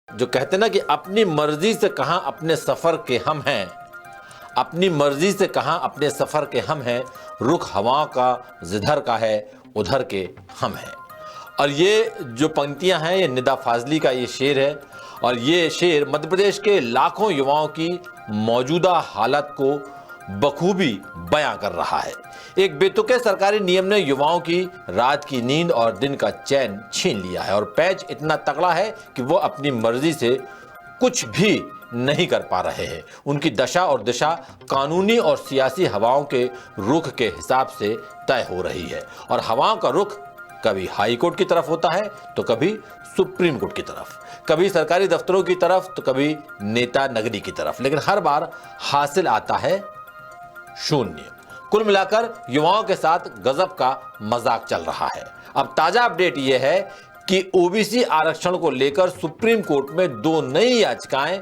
जो कहते ना कि अपनी मर्जी से कहां अपने सफर के हम हैं, अपनी मर्जी से कहां अपने सफर के हम हैं, रुख हवाओं का जिधर का है उधर के हम हैं। और ये जो पंक्तियां हैं ये निदा फाजली का ये शेर है, और ये शेर मध्य प्रदेश के लाखों युवाओं की मौजूदा हालत को बखूबी बयां कर रहा है। एक बेतुके सरकारी नियम ने युवाओं की रात की नींद और दिन का चैन छीन लिया है, और पैच इतना तगड़ा है कि वो अपनी मर्जी से कुछ भी नहीं कर पा रहे हैं। उनकी दशा और दिशा कानूनी और सियासी हवाओं के रुख के हिसाब से तय हो रही है, और हवाओं का रुख कभी हाई कोर्ट की तरफ होता है तो कभी सुप्रीम कोर्ट की तरफ, कभी सरकारी दफ्तरों की तरफ तो कभी नेता नगरी की तरफ, लेकिन हर बार हासिल आता है शून्य। कुल मिलाकर युवाओं के साथ गजब का मजाक चल रहा है। अब ताजा अपडेट यह है कि ओबीसी आरक्षण को लेकर सुप्रीम कोर्ट में 2 नई याचिकाएं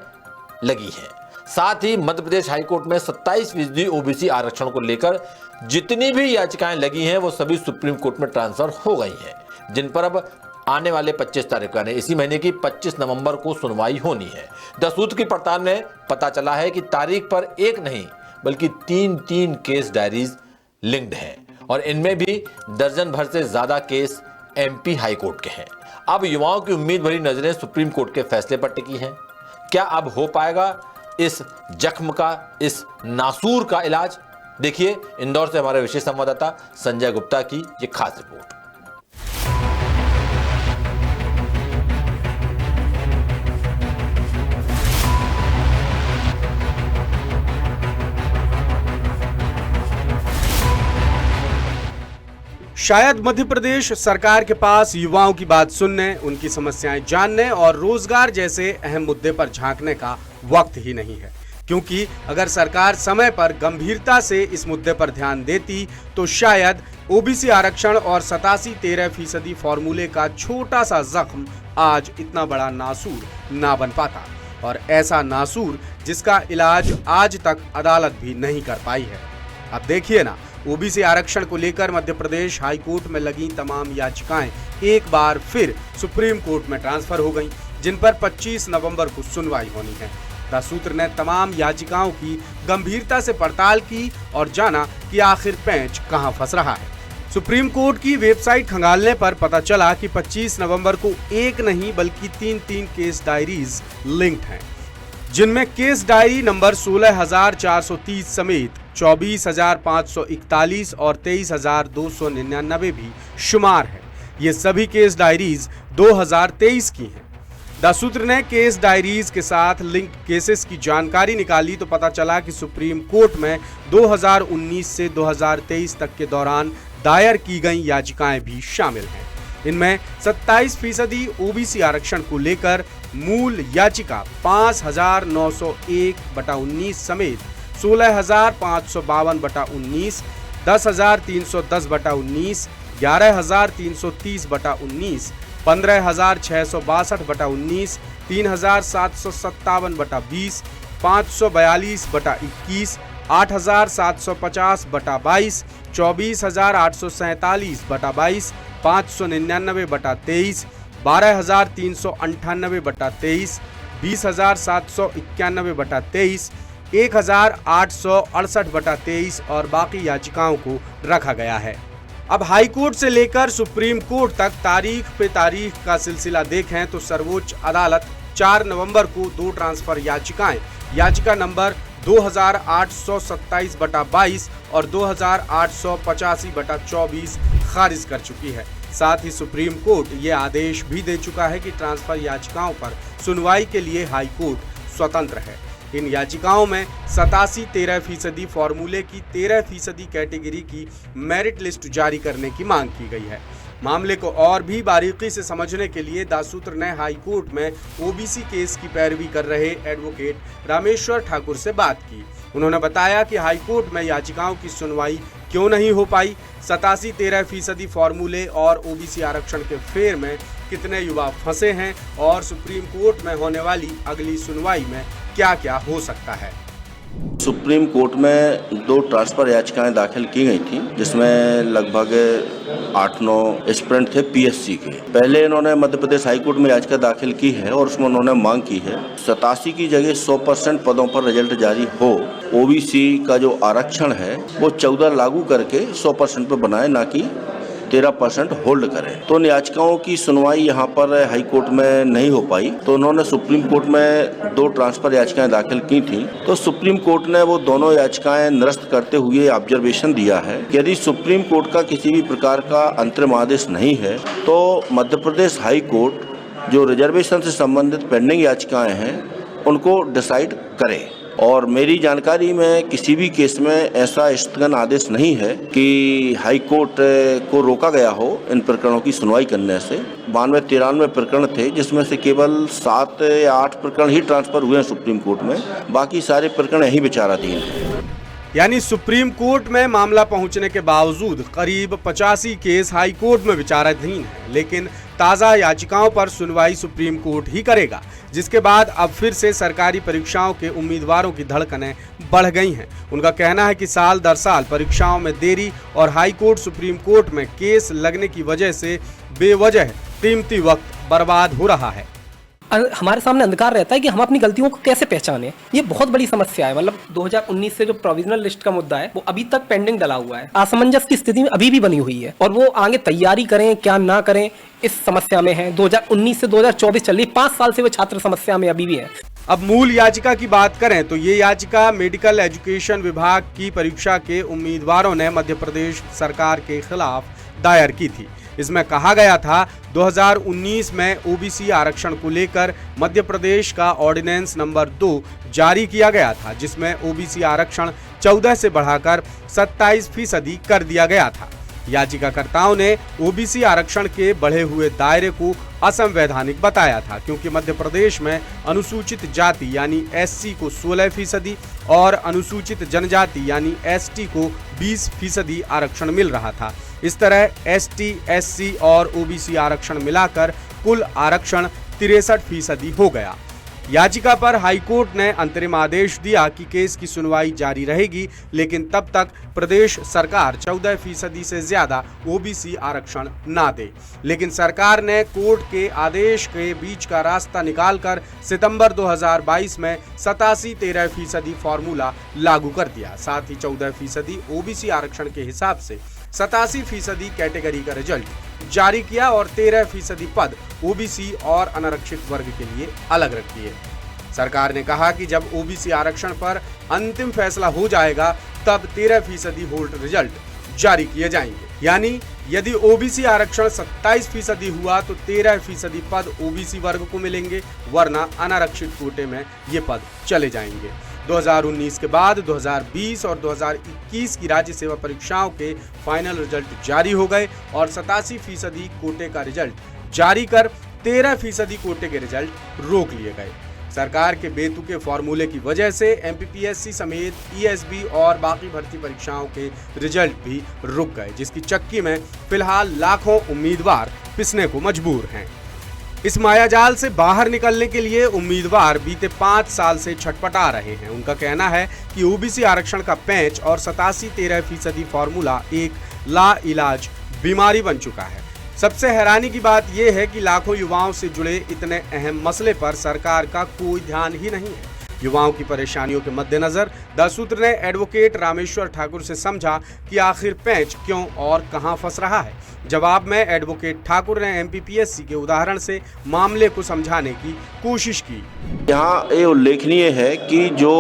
लगी हैं। साथ ही मध्य प्रदेश हाईकोर्ट में 27% ओबीसी आरक्षण को लेकर जितनी भी याचिकाएं लगी हैं वो सभी सुप्रीम कोर्ट में ट्रांसफर हो गई हैं, जिन पर अब आने वाले 25 तारीख को यानी इसी महीने की 25 नवंबर को सुनवाई होनी है। 10 सूत्र की पड़ताल में पता चला है कि तारीख पर एक नहीं बल्कि 3 केस डायरीज लिंक्ड हैं, और इनमें भी दर्जन भर से ज्यादा केस एमपी हाईकोर्ट के हैं। अब युवाओं की उम्मीद भरी नजरें सुप्रीम कोर्ट के फैसले पर टिकी हैं। क्या अब हो पाएगा इस जख्म का, इस नासूर का इलाज? देखिए इंदौर से हमारे विशेष संवाददाता संजय गुप्ता की ये खास रिपोर्ट। शायद मध्य प्रदेश सरकार के पास युवाओं की बात सुनने, उनकी समस्याएं जानने और रोजगार जैसे अहम मुद्दे पर झांकने का वक्त ही नहीं है, क्योंकि अगर सरकार समय पर गंभीरता से इस मुद्दे पर ध्यान देती तो शायद ओबीसी आरक्षण और 87-13% फॉर्मूले का छोटा सा जख्म आज इतना बड़ा नासूर ना बन पाता, और ऐसा नासूर जिसका इलाज आज तक अदालत भी नहीं कर पाई है। अब देखिए ना, ओबीसी आरक्षण को लेकर मध्य प्रदेश हाई कोर्ट में लगी तमाम याचिकाएं एक बार फिर सुप्रीम कोर्ट में ट्रांसफर हो गईं, जिन पर 25 नवंबर को सुनवाई होनी है। द सूत्र ने तमाम याचिकाओं की गंभीरता से पड़ताल की और जाना कि आखिर पेंच कहां फंस रहा है। सुप्रीम कोर्ट की वेबसाइट खंगालने पर पता चला कि 25 नवंबर को एक नहीं बल्कि 3 केस डायरीज लिंक्ड हैं, जिनमें केस डायरी नंबर 16,430 समेत 24,541 और 23,299 भी शुमार है। ये सभी केस डायरीज 2023 की हैं। द सूत्र ने केस डायरीज के साथ लिंक केसेस की जानकारी निकाली तो पता चला कि सुप्रीम कोर्ट में 2019 से 2023 तक के दौरान दायर की गई याचिकाएं भी शामिल हैं। इनमें 27% ओबीसी आरक्षण को लेकर मूल याचिका 5,901/19 समेत 16,552/19, 10,310/19, 11,330/19, 15,662/19, 3,757/20, 542/21, 8,750/22, 24,847/22, 599/23, 12,398/23, 20,791/23, 1,868/23 और बाकी याचिकाओं को रखा गया है। अब हाई कोर्ट से लेकर सुप्रीम कोर्ट तक तारीख पे तारीख का सिलसिला देखें तो सर्वोच्च अदालत 4 नवंबर को 2 ट्रांसफर याचिकाएं, याचिका नंबर 2,827/22 और 2,885/24 खारिज कर चुकी है। साथ ही सुप्रीम कोर्ट ये आदेश भी दे चुका है कि ट्रांसफर याचिकाओं पर सुनवाई के लिए हाई कोर्ट स्वतंत्र है। इन याचिकाओं में 87-13% फॉर्मूले की 13% कैटेगरी की मेरिट लिस्ट जारी करने की मांग की गई है। मामले को और भी बारीकी से समझने के लिए द सूत्र ने हाई कोर्ट में ओबीसी केस की पैरवी कर रहे एडवोकेट रामेश्वर ठाकुर से बात की। उन्होंने बताया कि हाई कोर्ट में याचिकाओं की सुनवाई क्यों नहीं हो पाई, 87-13% फॉर्मूले और ओबीसी आरक्षण के फेर में कितने युवा फंसे हैं और सुप्रीम कोर्ट में होने वाली अगली सुनवाई में क्या क्या हो सकता है। सुप्रीम कोर्ट में 2 ट्रांसफर याचिकाएं दाखिल की गई थी, जिसमें लगभग 8-9 एस्पिरेंट थे पीएससी के। पहले इन्होंने मध्य प्रदेश हाई कोर्ट में याचिका दाखिल की है और उसमें उन्होंने मांग की है 87 की जगह 100% पदों पर रिजल्ट जारी हो। ओबीसी का जो आरक्षण है वो 14 लागू करके 100% पर बनाए, ना कि 13% होल्ड करें। तो उन याचिकाओं की सुनवाई यहाँ पर हाई कोर्ट में नहीं हो पाई, तो उन्होंने सुप्रीम कोर्ट में 2 ट्रांसफर याचिकाएं दाखिल की थी। तो सुप्रीम कोर्ट ने वो दोनों याचिकाएं निरस्त करते हुए ऑब्जर्वेशन दिया है कि यदि सुप्रीम कोर्ट का किसी भी प्रकार का अंतरिम आदेश नहीं है तो मध्य प्रदेश हाई कोर्ट जो रिजर्वेशन से संबंधित पेंडिंग याचिकाएं हैं उनको डिसाइड करे। और मेरी जानकारी में किसी भी केस में ऐसा स्थगन आदेश नहीं है कि हाई कोर्ट को रोका गया हो इन प्रकरणों की सुनवाई करने से। 92-93 प्रकरण थे, जिसमें से केवल 7 या 8 प्रकरण ही ट्रांसफर हुए हैं सुप्रीम कोर्ट में, बाकी सारे प्रकरण यही विचाराधीन हैं। यानी सुप्रीम कोर्ट में मामला पहुंचने के बावजूद करीब 85 केस हाई कोर्ट में विचाराधीन है, लेकिन ताज़ा याचिकाओं पर सुनवाई सुप्रीम कोर्ट ही करेगा, जिसके बाद अब फिर से सरकारी परीक्षाओं के उम्मीदवारों की धड़कनें बढ़ गई हैं। उनका कहना है कि साल दर साल परीक्षाओं में देरी और हाई कोर्ट सुप्रीम कोर्ट में केस लगने की वजह से बेवजह कीमती वक्त बर्बाद हो रहा है। हमारे सामने अंधकार रहता है कि हम अपनी गलतियों को कैसे पहचानें। ये बहुत बड़ी समस्या है। मतलब 2019 से जो प्रोविजनल लिस्ट का मुद्दा है वो अभी तक पेंडिंग डला हुआ है। असमंजस की स्थिति में अभी भी बनी हुई है और वो आगे तैयारी करें क्या ना करें इस समस्या में है। 2019 से 2024 चल रही, 5 साल से वो छात्र समस्या में अभी भी है। अब मूल याचिका की बात करें तो ये याचिका मेडिकल एजुकेशन विभाग की परीक्षा के उम्मीदवारों ने मध्य प्रदेश सरकार के खिलाफ दायर की थी। इसमें कहा गया था 2019 में ओबीसी आरक्षण को लेकर मध्य प्रदेश का ऑर्डिनेंस नंबर 2 जारी किया गया था, जिसमें ओबीसी आरक्षण 14 से बढ़ाकर 27% कर दिया गया था। याचिकाकर्ताओं ने ओबीसी आरक्षण के बढ़े हुए दायरे को असंवैधानिक बताया था, क्योंकि मध्य प्रदेश में अनुसूचित जाति यानी एससी को 16% और अनुसूचित जनजाति यानी एसटी को 20% आरक्षण मिल रहा था। इस तरह एसटी, एससी और ओबीसी आरक्षण मिलाकर कुल आरक्षण 63% हो गया। याचिका पर हाईकोर्ट ने अंतरिम आदेश दिया कि केस की सुनवाई जारी रहेगी, लेकिन तब तक प्रदेश सरकार 14% से ज्यादा ओबीसी आरक्षण ना दे। लेकिन सरकार ने कोर्ट के आदेश के बीच का रास्ता निकालकर सितंबर 2022 में 87-13% फॉर्मूला लागू कर दिया। साथ ही 14% ओबीसी आरक्षण के हिसाब से 87% कैटेगरी का रिजल्ट जारी किया और 13% पद ओबीसी और अनारक्षित वर्ग के लिए अलग रख दिए। सरकार ने कहा कि जब ओबीसी आरक्षण पर अंतिम फैसला हो जाएगा तब 13% होल्ड रिजल्ट जारी किए जाएंगे। यानी यदि ओबीसी आरक्षण 27% हुआ तो 13% पद ओबीसी वर्ग को मिलेंगे, वरना अनारक्षित कोटे में ये पद चले जाएंगे। 2019 के बाद 2020 और 2021 की राज्य सेवा परीक्षाओं के फाइनल रिजल्ट जारी हो गए और 87% कोटे का रिजल्ट जारी कर 13% कोटे के रिजल्ट रोक लिए गए। सरकार के बेतुके फॉर्मूले की वजह से एमपीपीएससी समेत ईएसबी और बाकी भर्ती परीक्षाओं के रिजल्ट भी रुक गए, जिसकी चक्की में फिलहाल लाखों उम्मीदवार पिसने को मजबूर हैं। इस मायाजाल से बाहर निकलने के लिए उम्मीदवार बीते 5 साल से छटपटा रहे हैं। उनका कहना है कि ओबीसी आरक्षण का पैंच और 87-13% फॉर्मूला एक लाइलाज बीमारी बन चुका है। सबसे हैरानी की बात यह है कि लाखों युवाओं से जुड़े इतने अहम मसले पर सरकार का कोई ध्यान ही नहीं है। युवाओं की परेशानियों के मद्देनजर द सूत्र ने एडवोकेट रामेश्वर ठाकुर से समझा कि आखिर पैंच क्यों और कहां फंस रहा है। जवाब में एडवोकेट ठाकुर ने एमपीपीएससी के उदाहरण से मामले को समझाने की कोशिश की। यहाँ ये उल्लेखनीय है कि जो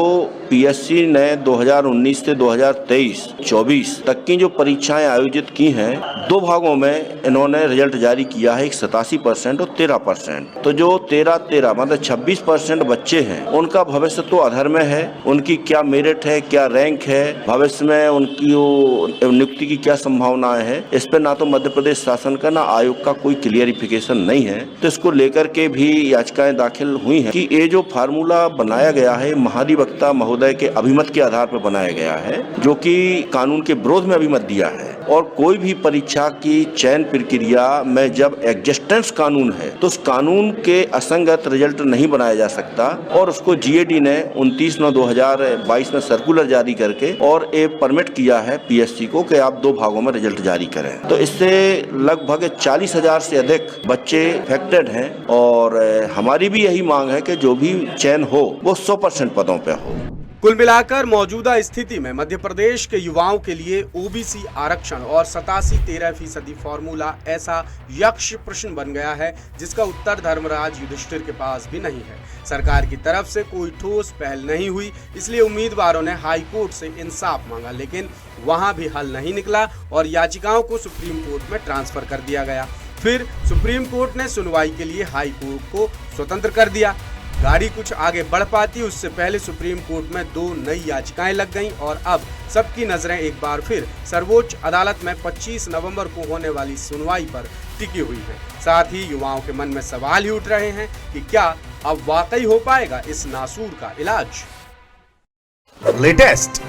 पीएससी ने 2019 से 2023-24 तक की जो परीक्षाएं आयोजित की हैं, 2 भागों में इन्होंने रिजल्ट जारी किया है, एक 87% और 13%। तो जो 13-13 मतलब 26% बच्चे हैं, उनका भविष्य तो अधर में है। उनकी क्या मेरिट है, क्या रैंक है, भविष्य में उनकी नियुक्ति की क्या संभावनाएं है, इस पर ना तो मध्य प्रदेश शासन का ना आयोग का कोई क्लियरिफिकेशन नहीं है। तो इसको लेकर के भी याचिकाएं दाखिल हुई हैं कि ये जो फार्मूला बनाया गया है महाधिवक्ता महोदय के अभिमत के आधार पर बनाया गया है, जो कि कानून के विरोध में अभिमत दिया है। और कोई भी परीक्षा की चयन प्रक्रिया में जब एग्जिस्टेंस कानून है तो उस कानून के असंगत रिजल्ट नहीं बनाया जा सकता और उसको जीएडी ने 29/9/2022 में सर्कुलर जारी करके और एक परमिट किया है पीएससी को कि आप 2 भागों में रिजल्ट जारी करें। तो इससे लगभग 40,000 से अधिक बच्चे अफेक्टेड हैं और हमारी भी यही मांग है कि जो भी चयन हो वो 100% पदों पे हो। कुल मिलाकर मौजूदा स्थिति में मध्य प्रदेश के युवाओं के लिए ओबीसी आरक्षण और 87-13% फॉर्मूला ऐसा यक्ष प्रश्न बन गया है जिसका उत्तर धर्मराज युधिष्ठिर के पास भी नहीं है। सरकार की तरफ से कोई ठोस पहल नहीं हुई, इसलिए उम्मीदवारों ने हाई कोर्ट से इंसाफ मांगा, लेकिन वहां भी हल नहीं निकला और याचिकाओं को सुप्रीम कोर्ट में ट्रांसफर कर दिया गया। फिर सुप्रीम कोर्ट ने सुनवाई के लिए हाई कोर्ट को स्वतंत्र कर दिया। गाड़ी कुछ आगे बढ़ पाती उससे पहले सुप्रीम कोर्ट में 2 नई याचिकाएं लग गईं और अब सबकी नजरें एक बार फिर सर्वोच्च अदालत में 25 नवंबर को होने वाली सुनवाई पर टिकी हुई हैं। साथ ही युवाओं के मन में सवाल ही उठ रहे हैं कि क्या अब वाकई हो पाएगा इस नासूर का इलाज। लेटेस्ट,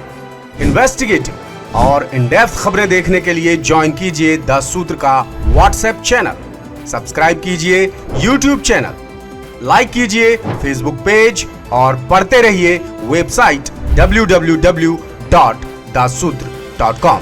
इन्वेस्टिगेटिव और इन डेप्थ खबरें देखने के लिए ज्वाइन कीजिए द सूत्र का व्हाट्सएप चैनल, सब्सक्राइब कीजिए यूट्यूब चैनल, लाइक कीजिए फेसबुक पेज और पढ़ते रहिए वेबसाइट www.dasudr.com।